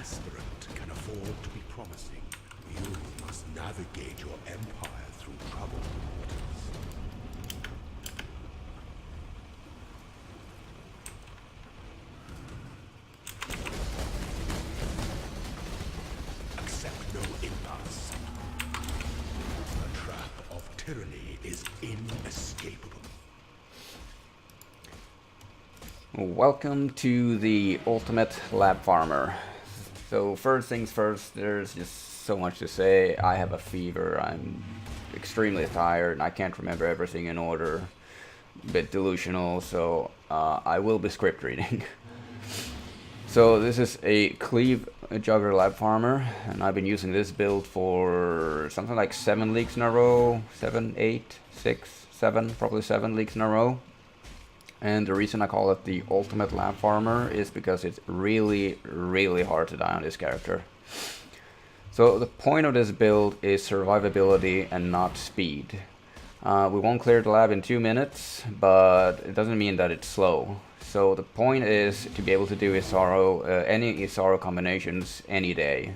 aspirant can afford to be promising. You must navigate your empire through troubled waters. Accept no impasse. The trap of tyranny is inescapable. Welcome to the Ultimate Lab Farmer. So first things first, there's just so much to say. I have a fever, I'm extremely tired, and I can't remember everything in order. A bit delusional, so I will be script reading. So this is a Cleave Juggernaut Lab Farmer, and I've been using this build for something like 7 leagues in a row, 7, 8, 6, 7, probably 7 leagues in a row. And the reason I call it the Ultimate Lab Farmer is because it's really, really hard to die on this character. So the point of this build is survivability and not speed. We won't clear the lab in 2 minutes, but it doesn't mean that it's slow. So the point is to be able to do any Isaro combinations any day.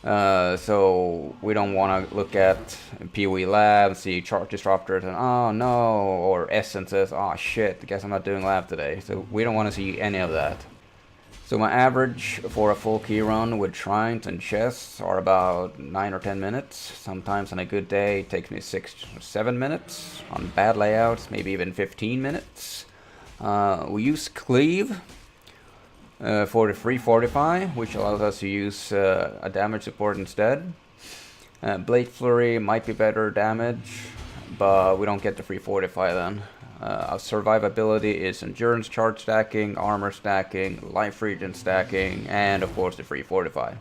So we don't want to look at PoE lab, see chart disruptors, and oh no, or essences, oh shit, I guess I'm not doing lab today. So we don't want to see any of that. So my average for a full key run with shrines and chests are about 9 or 10 minutes. Sometimes on a good day it takes me 6 or 7 minutes. On bad layouts, maybe even 15 minutes. We use Cleave for the free fortify, which allows us to use a damage support instead. Blade Flurry might be better damage, but we don't get the free fortify then. Our survivability is endurance charge stacking, armor stacking, life regen stacking, and of course the free fortify.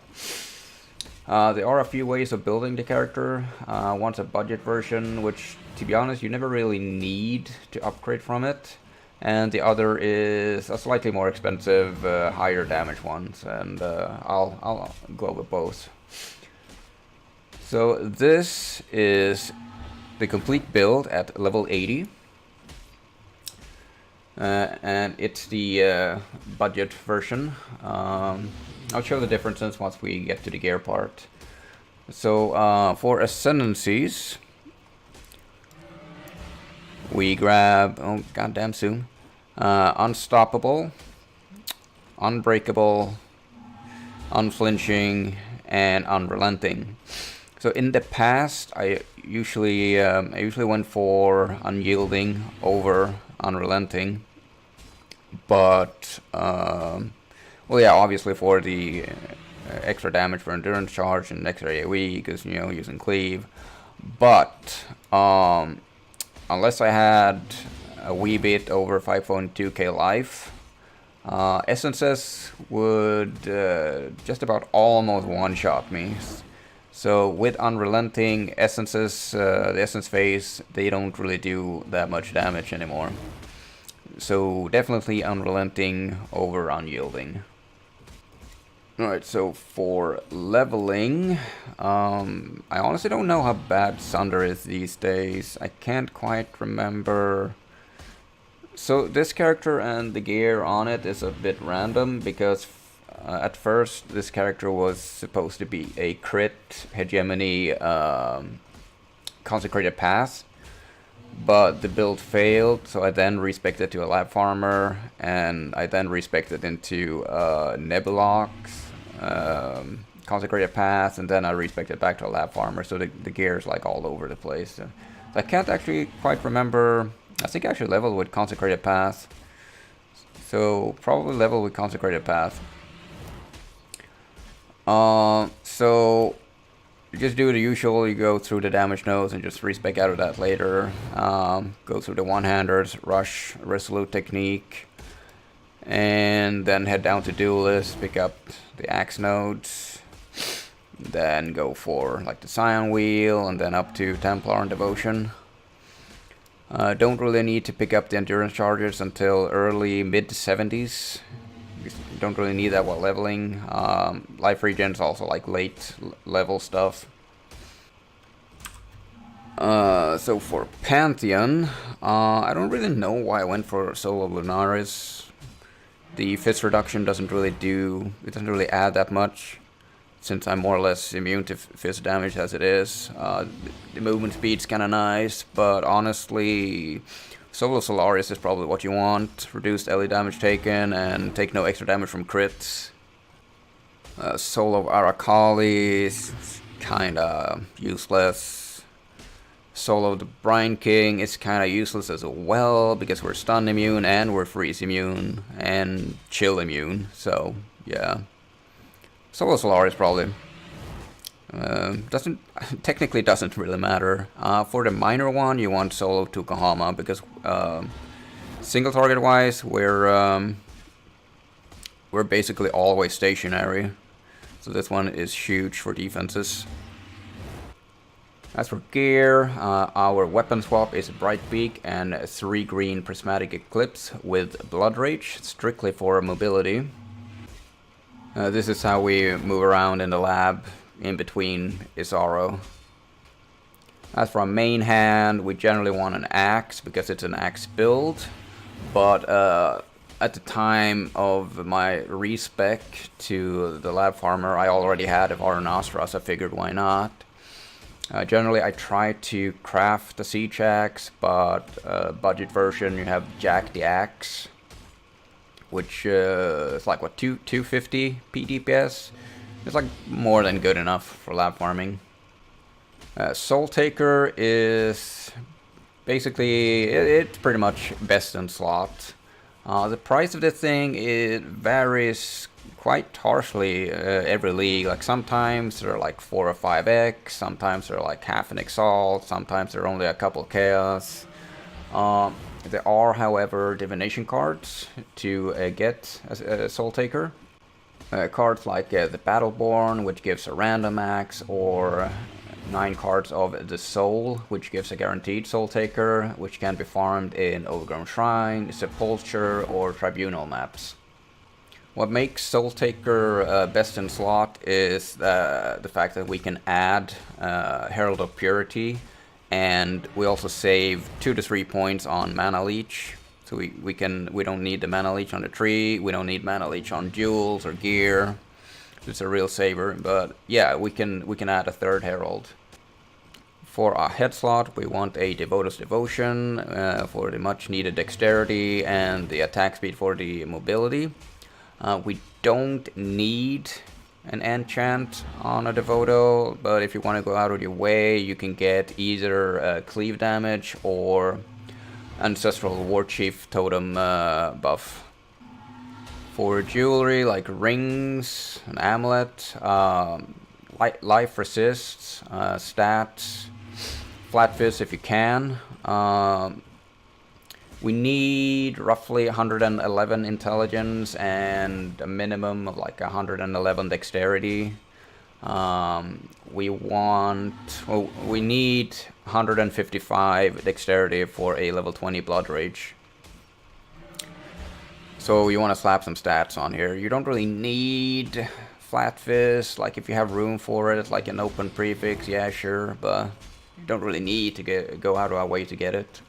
There are a few ways of building the character. One's a budget version, which to be honest you never really need to upgrade from it. And the other is a slightly more expensive, higher damage ones, and I'll go with both. So this is the complete build at level 80, and it's the budget version. I'll show the differences once we get to the gear part. So for Ascendancies, we grab, oh goddamn soon, Unstoppable, Unbreakable, Unflinching, and Unrelenting. So in the past, I usually went for Unyielding over Unrelenting, but well, yeah, obviously for the extra damage for endurance charge and extra AoE, because you know using Cleave, but unless I had a wee bit over 5.2k life, essences would just about almost one-shot me. So with Unrelenting, essences, the essence phase, they don't really do that much damage anymore. So definitely Unrelenting over Unyielding. Alright, so for leveling, I honestly don't know how bad Sunder is these days. I can't quite remember. So this character and the gear on it is a bit random, because at first this character was supposed to be a crit hegemony consecrated pass, but the build failed, so I then respected to a lab farmer, and I then respected into Nebulox, consecrated path, and then I respected back to a lab farmer, so the gear is like all over the place. So I can't actually quite remember. I think I should level with consecrated path, so probably level with consecrated path. So you just do the usual, you go through the damage nodes and just respec out of that later. Go through the one-handers, rush, resolute technique, and then head down to duelist, pick up the axe nodes, then go for like the Scion wheel, and then up to Templar and Devotion. Don't really need to pick up the endurance charges until early mid-70s. You don't really need that while leveling. Life regen is also like late level stuff. So for Pantheon, I don't really know why I went for Solo Lunaris. The phys reduction doesn't really add that much, since I'm more or less immune to phys damage as it is. The movement speed's kinda nice, but honestly, Solo Solaris is probably what you want. Reduced LE damage taken and take no extra damage from crits. Solo Arakali is kinda useless. Solo the Brine King is kinda useless as well, because we're stun immune and we're freeze immune and chill immune, so yeah. Solo Solaris probably. Technically doesn't really matter. For the minor one, you want Solo Tukahama, because single target wise, we're basically always stationary. So this one is huge for defenses. As for gear, our weapon swap is Bright Beak and 3 green Prismatic Eclipse with Blood Rage, strictly for mobility. This is how we move around in the lab in between Isaro. As for our main hand, we generally want an axe because it's an axe build, but at the time of my respec to the lab farmer, I already had a Varanastra, so I figured why not. Generally, I try to craft the siege axe, but budget version you have Jack the Axe, which is like what 250 PDPS. It's like more than good enough for lab farming. Soul Taker is basically it's pretty much best in slot. The price of this thing it varies quite harshly every league. Like sometimes they're like 4 or 5x, sometimes they're like half an exalt, sometimes they're only a couple chaos. There are, however, divination cards to get a Soul Taker. Cards like the Battleborn, which gives a random axe, or 9 cards of the Soul, which gives a guaranteed Soul Taker, which can be farmed in Overgrown Shrine, Sepulture, or Tribunal maps. What makes Soul Taker best in slot is the fact that we can add Herald of Purity, and we also save 2 to 3 points on Mana Leech. So we don't need the Mana Leech on the tree, we don't need Mana Leech on jewels or gear. It's a real saver, but yeah, we can add a 3rd Herald. For our head slot, we want a Devoto's Devotion for the much needed dexterity and the attack speed for the mobility. We don't need an enchant on a Devoto, but if you want to go out of your way, you can get either Cleave damage or Ancestral War Chief Totem buff. For jewelry like rings, an amulet, life resists, stats, flat fist if you can. We need roughly 111 intelligence and a minimum of like 111 dexterity. We need 155 dexterity for a level 20 blood rage. So you want to slap some stats on here. You don't really need flat fist, like if you have room for it, like an open prefix, yeah sure, but you don't really need to go out of our way to get it.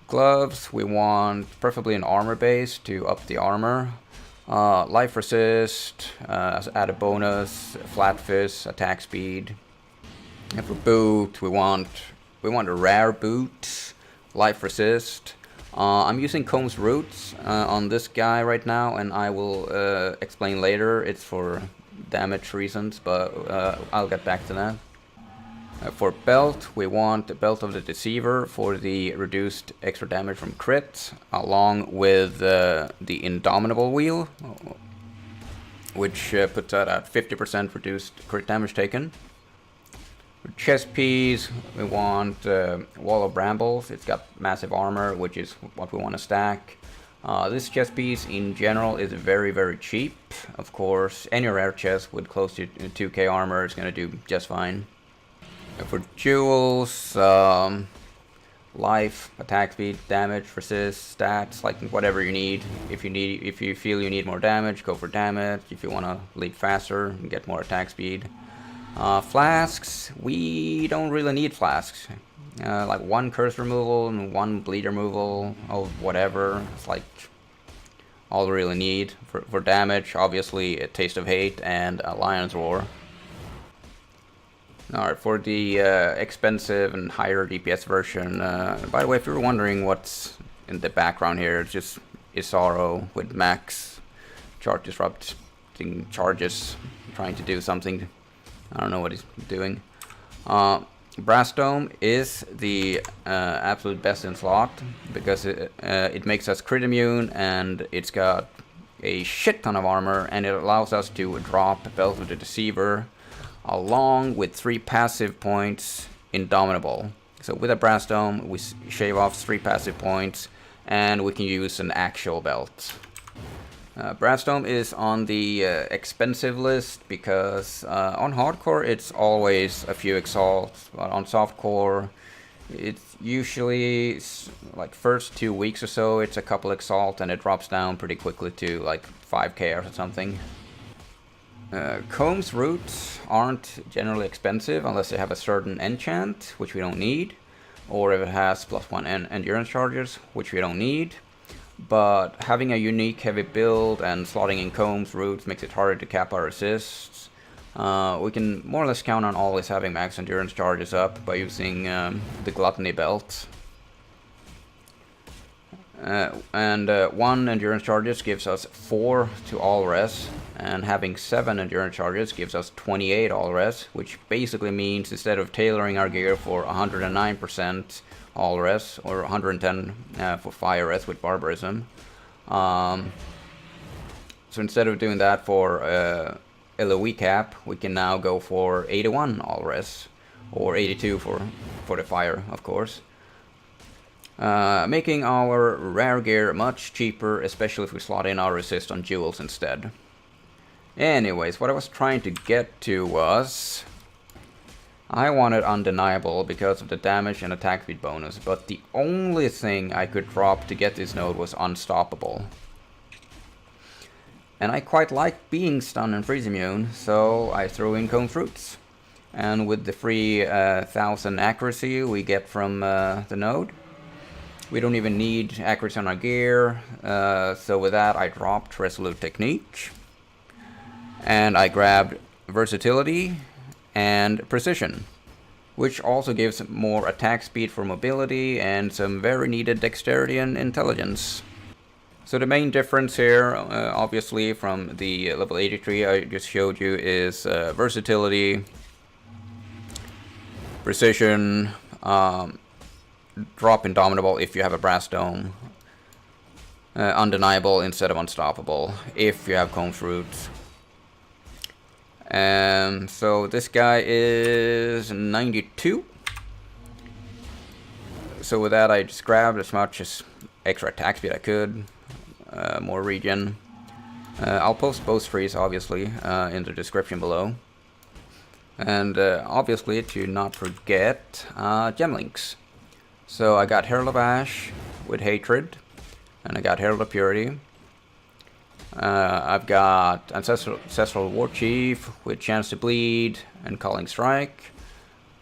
Gloves, we want preferably an armor base to up the armor. Life resist, add a bonus, flat fist, attack speed. And for boot, we want a rare boot, life resist. I'm using Comb's Roots on this guy right now, and I will explain later. It's for damage reasons, but I'll get back to that. For belt, we want the Belt of the Deceiver for the reduced extra damage from crit, along with the Indomitable Wheel, which puts that at 50% reduced crit damage taken. For chest piece, we want Wall of Brambles. It's got massive armor, which is what we want to stack. This chest piece in general is very, very cheap. Of course, any rare chest with close to 2k armor is going to do just fine. For jewels, life, attack speed, damage, resist, stats, like whatever you need. If you feel you need more damage, go for damage. If you want to leap faster and get more attack speed. Flasks, we don't really need flasks. Like 1 curse removal and 1 bleed removal of whatever. It's like all we really need. For damage, obviously, a Taste of Hate and a Lion's Roar. Alright, for the expensive and higher DPS version, by the way, if you were wondering what's in the background here, it's just Isaro with max charge disrupting charges, trying to do something. I don't know what he's doing. Brass Dome is the absolute best in slot, because it makes us crit immune, and it's got a shit ton of armor, and it allows us to drop Belt of the Deceiver, along with 3 passive points Indomitable. So with a Brass Dome, we shave off 3 passive points, and we can use an actual belt. Brass Dome is on the expensive list, because on hardcore it's always a few exalts, but on softcore it's usually like first 2 weeks or so it's a couple exalt, and it drops down pretty quickly to like 5k or something. Comb's roots aren't generally expensive unless they have a certain enchant, which we don't need, or if it has +1 endurance charges, which we don't need. But having a unique heavy build and slotting in Comb's roots makes it harder to cap our assists. We can more or less count on always having max endurance charges up by using the Gluttony belt. And 1 endurance charges gives us 4 to all res, and having 7 endurance charges gives us 28 all res, which basically means instead of tailoring our gear for 109% all res or 110 for fire res with barbarism, so instead of doing that for LOE cap, we can now go for 81 all res, or 82 for the fire, of course. Making our rare gear much cheaper, especially if we slot in our resist on jewels instead. Anyways, what I was trying to get to was, I wanted undeniable because of the damage and attack speed bonus, but the only thing I could drop to get this node was unstoppable. And I quite like being stun and freeze immune, so I threw in Comb's Roots. And with the free 1000 accuracy we get from the node, we don't even need accuracy on our gear, so with that I dropped Resolute Technique, and I grabbed Versatility and Precision, which also gives more attack speed for mobility and some very needed dexterity and intelligence. So the main difference here, obviously from the level 83 I just showed you, is Versatility, Precision, drop Indomitable if you have a Brass Dome, Undeniable instead of Unstoppable if you have Comb's Roots. So this guy is 92. So with that I just grabbed as much as extra attack speed I could, more regen. I'll post both trees obviously in the description below. And obviously to not forget gem links. So I got Herald of Ash with Hatred, and I got Herald of Purity. I've got Ancestral War Chief with Chance to Bleed and Calling Strike.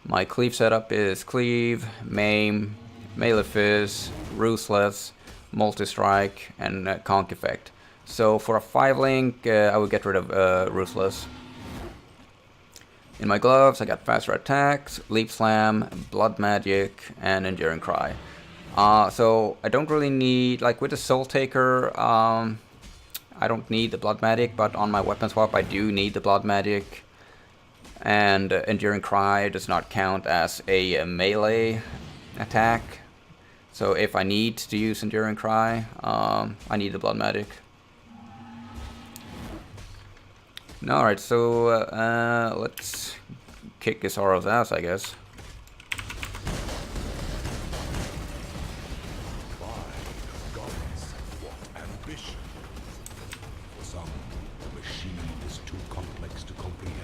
My Cleave setup is Cleave, Maim, Melee Phys, Ruthless, Multistrike, and Conk Effect. So for a 5-link, I would get rid of Ruthless. In my gloves, I got faster attacks, leap slam, blood magic, and enduring cry. So I don't really need, like with the soul taker, I don't need the blood magic, but on my weapon swap I do need the blood magic. And enduring cry does not count as a melee attack. So if I need to use enduring cry, I need the blood magic. Alright, so let's kick Isaro's ass, I guess. Pride, gods, what ambition! For some, the machine is too complex to comprehend.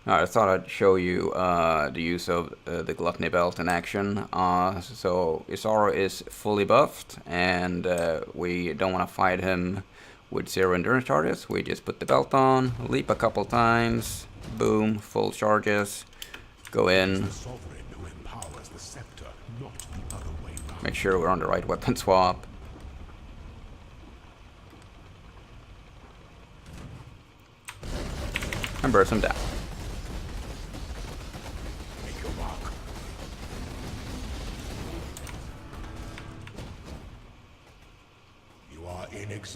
Alright, I thought I'd show you the use of the Gluttony Belt in action. So Isaro is fully buffed, and we don't want to fight him with 0 endurance charges. We just put the belt on, leap a couple times, boom, full charges, Go in. The sovereign who empowers the scepter, not the other way round. Make sure we're on the right weapon swap. And burst him down.